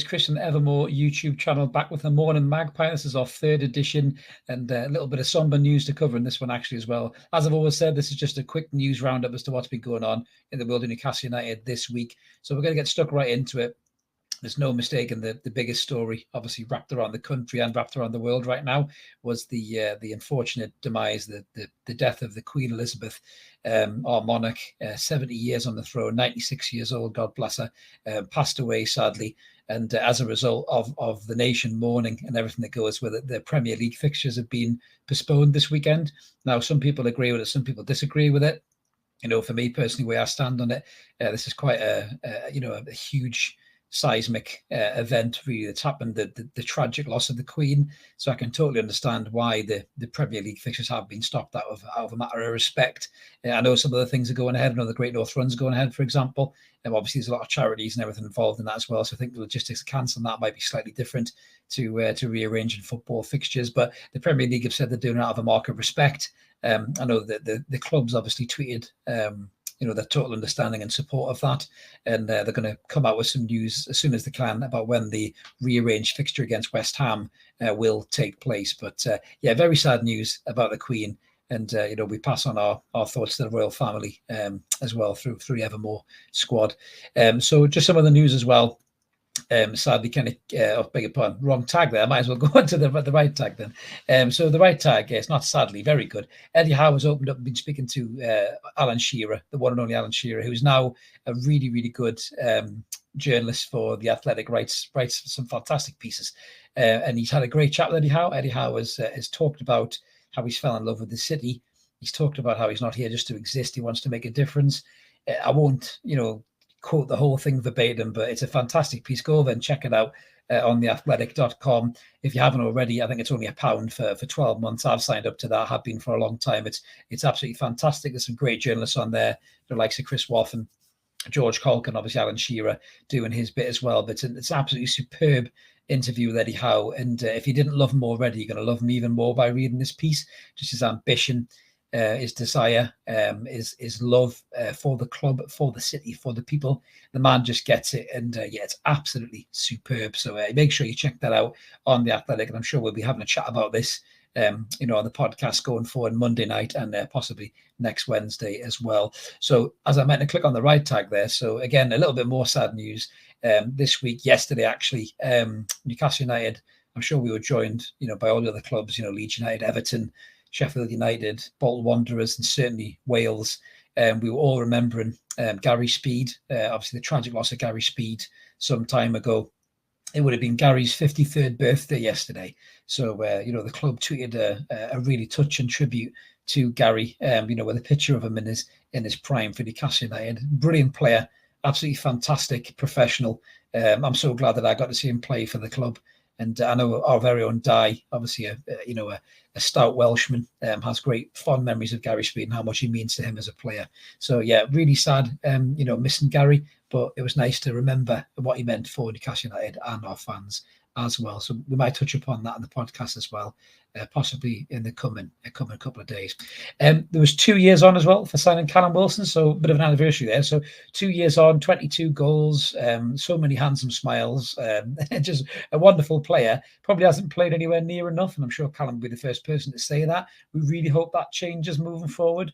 it's Chris from the Evermore YouTube channel, back with the Morning Magpie. This is our 3rd edition, and a little bit of somber news to cover in this one actually as well. As I've always said, this is just a quick news roundup as to what's been going on in the world of Newcastle United this week. So we're going to get stuck right into it. There's no mistake, and the biggest story, obviously wrapped around the country and wrapped around the world right now, was the unfortunate demise, the death of the Queen Elizabeth, our monarch, 70 years on the throne, 96 years old, God bless her, passed away sadly. And as a result of the nation mourning and everything that goes with it, the Premier League fixtures have been postponed this weekend. Now, some people agree with it, some people disagree with it. You know, for me personally, where I stand on it, this is quite a huge seismic event really that's happened, the tragic loss of the Queen. So I can totally understand why the Premier League fixtures have been stopped out of a matter of respect. I know some of the things are going ahead. I know the Great North Run's going ahead, for example. Obviously, there's a lot of charities and everything involved in that as well. So I think the logistics of cancelling that might be slightly different to rearranging football fixtures. But the Premier League have said they're doing it out of a mark of respect. I know that the clubs obviously tweeted their total understanding and support of that. And they're going to come out with some news as soon as they can about when the rearranged fixture against West Ham will take place. But very sad news about the Queen. And, we pass on our thoughts to the royal family as well through the Evermore squad. So just some of the news as well. Sadly, beg your pardon, wrong tag there. I might as well go on to the right tag then. So the right tag, it's not sadly, very good. Eddie Howe has opened up and been speaking to Alan Shearer, the one and only Alan Shearer, who's now a really, really good journalist for The Athletic, writes some fantastic pieces. And he's had a great chat with Eddie Howe. Eddie Howe has talked about how he's fell in love with the city. He's talked about how he's not here just to exist. He wants to make a difference. I won't, quote the whole thing verbatim, but it's a fantastic piece. Go over and check it out on theathletic.com. If you haven't already, I think it's only £1 for 12 months. I've signed up to that. I have been for a long time. It's absolutely fantastic. There's some great journalists on there, the likes of Chris Waugh and George Colkin, obviously Alan Shearer doing his bit as well. But it's an absolutely superb interview with Eddie Howe. And if you didn't love him already, you're going to love him even more by reading this piece. Just his ambition, his desire, his love for the club, for the city, for the people. The man just gets it. And it's absolutely superb. So make sure you check that out on The Athletic. And I'm sure we'll be having a chat about this on the podcast going forward Monday night and possibly next Wednesday as well. So as I meant to click on the right tag there. So again, a little bit more sad news this week. Yesterday, actually, Newcastle United, I'm sure we were joined, by all the other clubs, Leeds United, Everton, Sheffield United, Bolton Wanderers, and certainly Wales. We were all remembering Gary Speed, obviously the tragic loss of Gary Speed some time ago. It would have been Gary's 53rd birthday yesterday. So, the club tweeted a really touching tribute to Gary, with a picture of him in his prime for Newcastle United. Brilliant player, absolutely fantastic professional. I'm so glad that I got to see him play for the club. And I know our very own Di, obviously a stout Welshman, has great fond memories of Gary Speed and how much he means to him as a player. So yeah, really sad, missing Gary, but it was nice to remember what he meant for Newcastle United and our fans as well. So we might touch upon that in the podcast as well, possibly in the coming couple of days. There was 2 years on as well for signing Callum Wilson, so a bit of an anniversary there. So 2 years on, 22 goals, so many handsome smiles, just a wonderful player. Probably hasn't played anywhere near enough, and I'm sure Callum will be the first person to say that. We really hope that changes moving forward.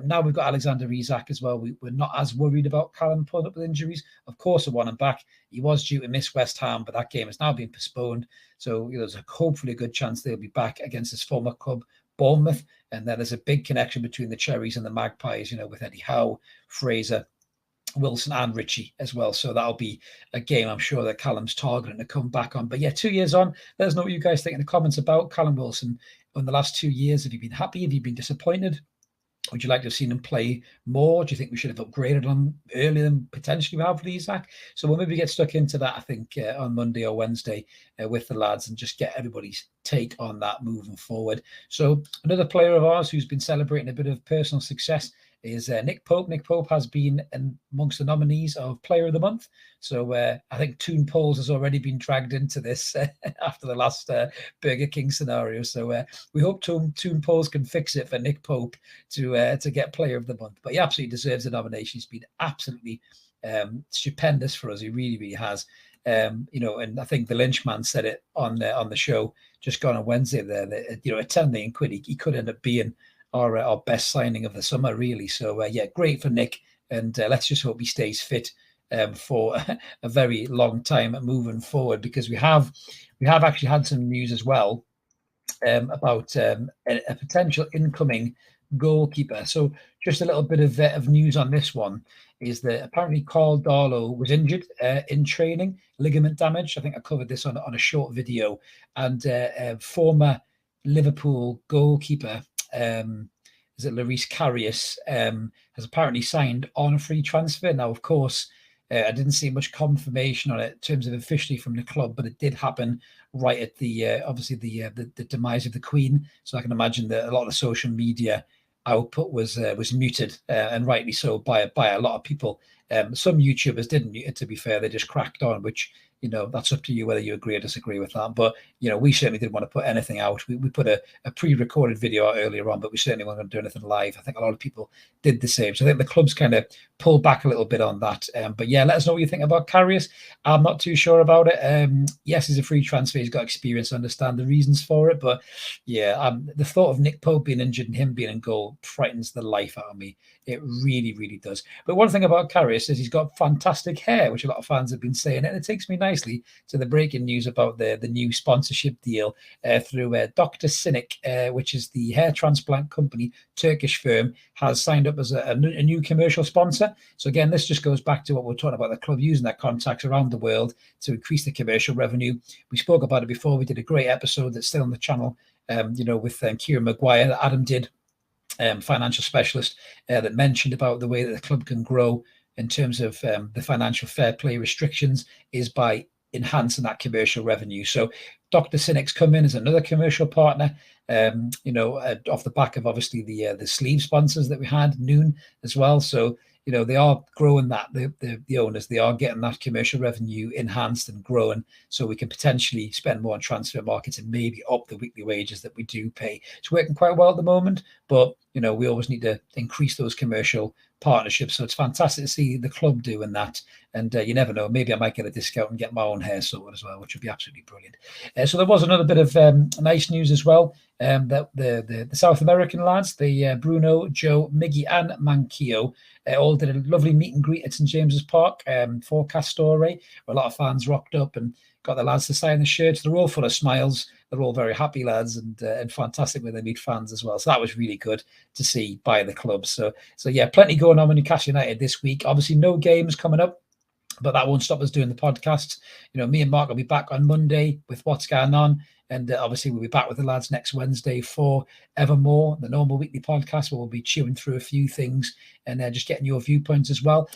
Now we've got Alexander Isak as well. We're not as worried about Callum pulling up with injuries. Of course, I want him back. He was due to miss West Ham, but that game has now been postponed. So there's hopefully a good chance they'll be back against his former club, Bournemouth. And then there's a big connection between the Cherries and the Magpies, with Eddie Howe, Fraser, Wilson and Richie as well. So that'll be a game I'm sure that Callum's targeting to come back on. But yeah, 2 years on, let us know what you guys think in the comments about Callum Wilson in the last 2 years. Have you been happy? Have you been disappointed? Would you like to have seen him play more? Do you think we should have upgraded him earlier than potentially we have with Isak? So we'll maybe get stuck into that, I think, on Monday or Wednesday with the lads and just get everybody's take on that moving forward. So another player of ours who's been celebrating a bit of personal success is Nick Pope. Nick Pope has been amongst the nominees of Player of the Month. So I think Toon polls has already been dragged into this after the last Burger King scenario. So we hope Toon polls can fix it for Nick Pope to get Player of the Month. But he absolutely deserves the nomination. He's been absolutely stupendous for us. He really, really has. And I think the Lynchman said it on the show just gone on Wednesday there that, at 10 million quid, he could end up being our best signing of the summer, really. So, great for Nick. And let's just hope he stays fit for a very long time moving forward, because we have actually had some news as well about a potential incoming goalkeeper. So just a little bit of news on this one is that apparently Carl Darlow was injured in training, ligament damage. I think I covered this on a short video. And former Liverpool goalkeeper, is it Lloris Karius, has apparently signed on a free transfer. Now, of course, I didn't see much confirmation on it in terms of officially from the club, but it did happen right at the obviously the demise of the Queen. So I can imagine that a lot of social media output was muted, and rightly so by a lot of people. Some YouTubers didn't mute it, to be fair. They just cracked on, which, that's up to you whether you agree or disagree with that. But, we certainly didn't want to put anything out. We put a pre-recorded video out earlier on, but we certainly weren't going to do anything live. I think a lot of people did the same. So I think the club's kind of pulled back a little bit on that. But yeah, let us know what you think about Karius. I'm not too sure about it. Yes, he's a free transfer. He's got experience. I understand the reasons for it. But yeah, the thought of Nick Pope being injured and him being in goal frightens the life out of me. It really, really does. But one thing about Karius is he's got fantastic hair, which a lot of fans have been saying. And it takes me nicely to the breaking news about the new sponsorship deal through Dr. Cynic, which is the hair transplant company, Turkish firm, has signed up as a new commercial sponsor. So again, this just goes back to what we're talking about, the club using their contacts around the world to increase the commercial revenue. We spoke about it before. We did a great episode that's still on the channel, with Kieran Maguire that Adam did, financial specialist, that mentioned about the way that the club can grow in terms of the financial fair play restrictions is by enhancing that commercial revenue. So Dr. Cynic's come in as another commercial partner, off the back of obviously the sleeve sponsors that we had, Noon as well. So, they are growing that, the owners, they are getting that commercial revenue enhanced and growing, so we can potentially spend more on transfer markets and maybe up the weekly wages that we do pay. It's working quite well at the moment, but, we always need to increase those commercial partnerships. So it's fantastic to see the club doing that. And you never know, maybe I might get a discount and get my own hair sorted as well, which would be absolutely brilliant. So there was another bit of nice news as well, that the South American lads, the Bruno, Jo, Miggy and Manqy, all did a lovely meet and greet at St James's Park for Castore, where a lot of fans rocked up and got the lads to sign the shirts. They're all full of smiles. They're all very happy lads, and fantastic when they meet fans as well. So that was really good to see by the club. So yeah, plenty going on with Newcastle United this week. Obviously, no games coming up, but that won't stop us doing the podcast. Me and Mark will be back on Monday with what's going on. And obviously, we'll be back with the lads next Wednesday for Evermore, the normal weekly podcast, where we'll be chewing through a few things and just getting your viewpoints as well.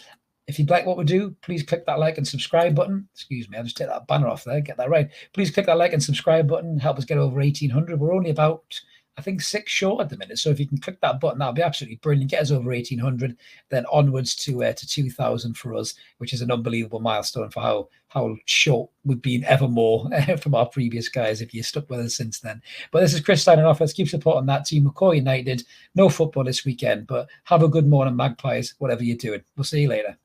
If you'd like what we do, please click that like and subscribe button. Excuse me, I'll just take that banner off there, get that right. Please click that like and subscribe button, help us get over 1,800. We're only about, I think, 6 short at the minute. So if you can click that button, that'll be absolutely brilliant. Get us over 1,800, then onwards to 2,000 for us, which is an unbelievable milestone for how short we've been evermore from our previous guys, if you stuck with us since then. But this is Chris signing off. Let's keep supporting that team. We'll call United. No football this weekend, but have a good morning, Magpies, whatever you're doing. We'll see you later.